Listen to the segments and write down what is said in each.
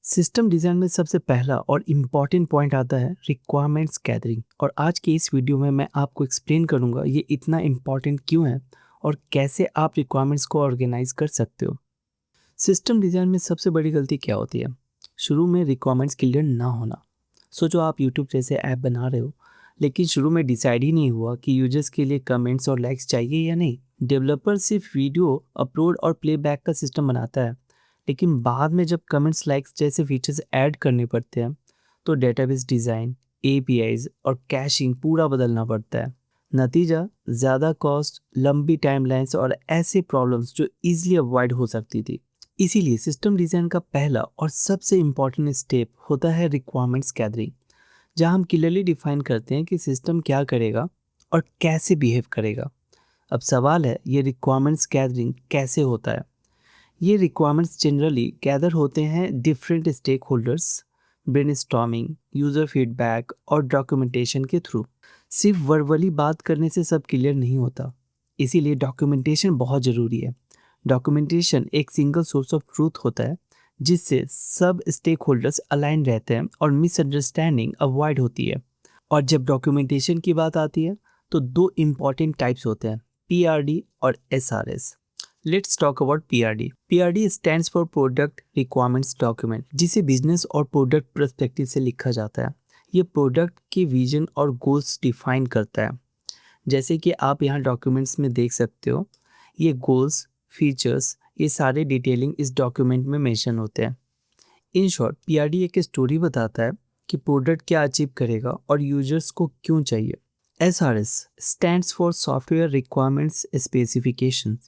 System design में सबसे पहला और इम्पॉर्टेंट पॉइंट आता है रिक्वायरमेंट्स गैदरिंग। और आज के इस वीडियो में मैं आपको एक्सप्लेन करूंगा ये इतना इम्पॉर्टेंट क्यों है और कैसे आप रिक्वायरमेंट्स को ऑर्गेनाइज कर सकते हो। सिस्टम डिज़ाइन में सबसे बड़ी गलती क्या होती है? शुरू में रिक्वायरमेंट्स क्लियर ना होना। सोचो आप यूट्यूब जैसे ऐप बना रहे हो, लेकिन शुरू में डिसाइड ही नहीं हुआ कि यूजर्स के लिए कमेंट्स और लाइक्स चाहिए या नहीं। डेवलपर सिर्फ वीडियो अपलोड और प्लेबैक का सिस्टम बनाता है, लेकिन बाद में जब कमेंट्स लाइक्स जैसे फीचर्स ऐड करने पड़ते हैं तो डेटाबेस डिज़ाइन, एपीआईज और कैशिंग पूरा बदलना पड़ता है। नतीजा ज़्यादा कॉस्ट, लंबी टाइमलाइंस और ऐसे प्रॉब्लम्स जो इजीली अवॉइड हो सकती थी। इसीलिए सिस्टम डिज़ाइन का पहला और सबसे इम्पॉर्टेंट स्टेप होता है रिक्वायरमेंट्स गैदरिंग, जहां हम क्लियरली डिफाइन करते हैं कि सिस्टम क्या करेगा और कैसे बिहेव करेगा। अब सवाल है, ये रिक्वायरमेंट्स गैदरिंग कैसे होता है? ये रिक्वायरमेंट्स जनरली गैदर होते हैं different stakeholders, brainstorming, user feedback और डॉक्यूमेंटेशन के थ्रू। सिर्फ वर्बली बात करने से सब क्लियर नहीं होता, इसीलिए डॉक्यूमेंटेशन बहुत ज़रूरी है। डॉक्यूमेंटेशन एक सिंगल सोर्स ऑफ ट्रूथ होता है, जिससे सब स्टेक होल्डर्स अलाइन रहते हैं और मिसअंडरस्टैंडिंग अवॉइड होती है। और जब डॉक्यूमेंटेशन की बात आती है तो दो इम्पॉर्टेंट टाइप्स होते हैं, पीआरडी और SRS. Let's talk about PRD. PRD stands for product requirements document, जिसे बिजनेस और प्रोडक्ट पर्सपेक्टिव से लिखा जाता है। ये प्रोडक्ट के विजन और गोल्स डिफाइन करता है। जैसे कि आप यहाँ डॉक्यूमेंट्स में देख सकते हो, ये गोल्स, फीचर्स, ये सारे डिटेलिंग इस डॉक्यूमेंट में मेंशन होते हैं। इन शॉर्ट, पीआरडी एक स्टोरी बताता है कि प्रोडक्ट क्या अचीव करेगा और यूजर्स को क्यों चाहिए। SRS stands for software requirements specification.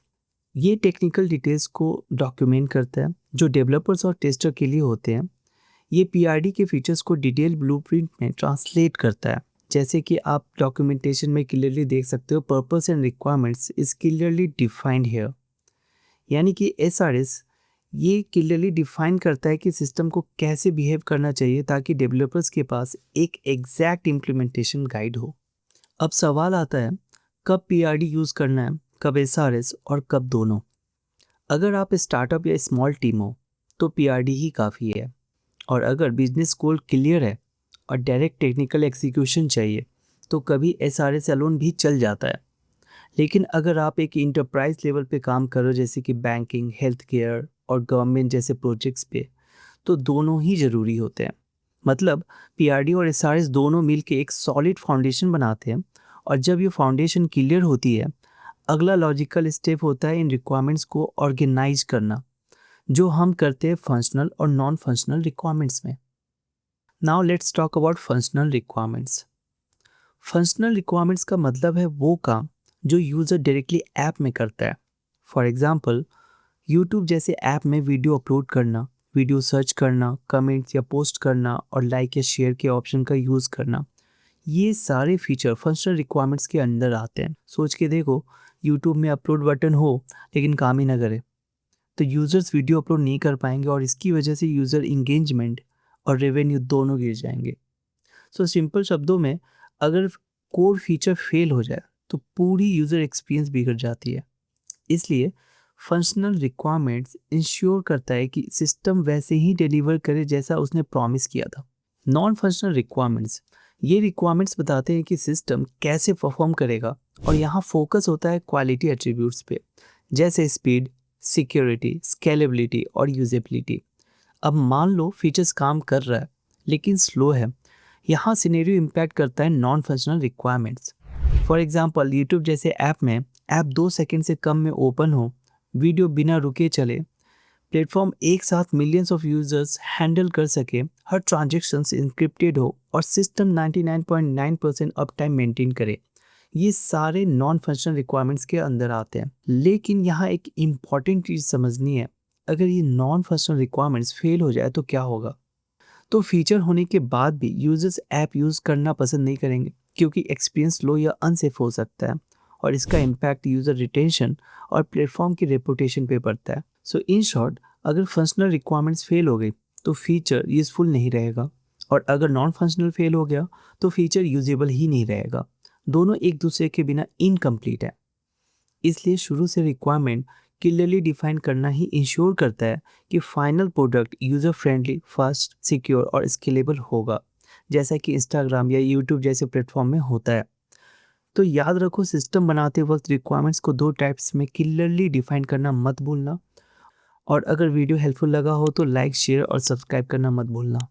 ये टेक्निकल डिटेल्स को डॉक्यूमेंट करता है जो डेवलपर्स और टेस्टर के लिए होते हैं। ये पीआरडी के फीचर्स को डिटेल ब्लूप्रिंट में ट्रांसलेट करता है। जैसे कि आप डॉक्यूमेंटेशन में क्लियरली देख सकते हो, purpose and requirements is clearly defined here. यानी कि एसआरएस ये क्लियरली डिफाइन करता है कि सिस्टम को कैसे बिहेव करना चाहिए ताकि डेवलपर्स के पास एक एग्जैक्ट इम्प्लीमेंटेशन गाइड हो। अब सवाल आता है, कब पीआरडी यूज़ करना है, कब एसआरएस और कब दोनों? अगर आप स्टार्टअप या स्मॉल टीम हो तो पीआरडी ही काफ़ी है, और अगर बिजनेस गोल क्लियर है और डायरेक्ट टेक्निकल एग्जीक्यूशन चाहिए तो कभी एसआरएस अलोन भी चल जाता है। लेकिन अगर आप एक इंटरप्राइज लेवल पे काम करो, जैसे कि बैंकिंग, हेल्थ केयर और गवर्नमेंट जैसे प्रोजेक्ट्स पे, तो दोनों ही ज़रूरी होते हैं। मतलब पीआरडी और एसआरएस दोनों मिलके एक सॉलिड फाउंडेशन बनाते हैं, और जब ये फाउंडेशन क्लियर होती है, अगला लॉजिकल स्टेप होता है इन रिक्वायरमेंट्स को ऑर्गेनाइज करना, जो हम करते हैं फंक्शनल और नॉन फंक्शनल रिक्वायरमेंट्स में। Now let's talk about functional requirements. Functional requirements का मतलब है वो काम जो यूज़र डायरेक्टली ऐप में करता है। फॉर एग्जांपल, यूट्यूब जैसे ऐप में वीडियो अपलोड करना, वीडियो सर्च करना, कमेंट्स या पोस्ट करना और लाइक या शेयर के ऑप्शन का यूज़ करना, ये सारे फीचर फंक्शनल रिक्वायरमेंट्स के अंदर आते हैं। सोच के देखो, यूट्यूब में अपलोड बटन हो लेकिन काम ही ना करे तो यूज़र्स वीडियो अपलोड नहीं कर पाएंगे, और इसकी वजह से यूज़र इंगेजमेंट और रेवेन्यू दोनों गिर जाएंगे। सो सिंपल शब्दों में, अगर कोर फीचर फेल हो जाए तो पूरी यूज़र एक्सपीरियंस बिगड़ जाती है। इसलिए फंक्शनल रिक्वायरमेंट्स इंश्योर करता है कि सिस्टम वैसे ही डिलीवर करे जैसा उसने प्रॉमिस किया था। नॉन फंक्शनल रिक्वायरमेंट्स, ये रिक्वायरमेंट्स बताते हैं कि सिस्टम कैसे परफॉर्म करेगा, और यहाँ फोकस होता है क्वालिटी एट्रीब्यूट्स पे, जैसे स्पीड, सिक्योरिटी, स्केलेबिलिटी और यूजेबिलिटी। अब मान लो फीचर्स काम कर रहा है लेकिन स्लो है, यहाँ सिनेरियो इम्पैक्ट करता है non functional requirements. For example, YouTube जैसे ऐप में ऐप 2 सेकंड से कम में ओपन हो, वीडियो बिना रुके चले, प्लेटफॉर्म एक साथ मिलियंस ऑफ यूजर्स हैंडल कर सके, हर ट्रांजेक्शन्स इंक्रिप्टेड हो और सिस्टम 99.9% अप टाइम मेंटेन करे, ये सारे नॉन फंक्शनल रिक्वायरमेंट्स के अंदर आते हैं। लेकिन यहाँ एक इम्पॉर्टेंट चीज़ समझनी है, अगर ये नॉन फंक्शनल रिक्वायरमेंट्स फेल हो जाए तो क्या होगा? तो फीचर होने के बाद भी यूजर्स ऐप यूज़ करना पसंद नहीं करेंगे, क्योंकि एक्सपीरियंस लो या अनसेफ हो सकता है, और इसका इम्पैक्ट यूज़र रिटेंशन और प्लेटफॉर्म की रेपुटेशन पे पड़ता है। सो इन शॉर्ट, अगर फंक्शनल रिक्वायरमेंट्स फेल हो गई तो फीचर यूज़फुल नहीं रहेगा, और अगर नॉन फंक्शनल फेल हो गया तो फीचर यूजेबल ही नहीं रहेगा। दोनों एक दूसरे के बिना इनकम्प्लीट है। इसलिए शुरू से रिक्वायरमेंट क्लियरली डिफाइन करना ही इंश्योर करता है कि final product user friendly, fast, secure और स्केलेबल होगा, जैसा कि इंस्टाग्राम या यूट्यूब जैसे प्लेटफॉर्म में होता है। तो याद रखो, सिस्टम बनाते वक्त रिक्वायरमेंट्स को 2 टाइप्स में क्लियरली डिफाइन करना मत भूलना। और अगर वीडियो हेल्पफुल लगा हो तो लाइक, शेयर और सब्सक्राइब करना मत भूलना।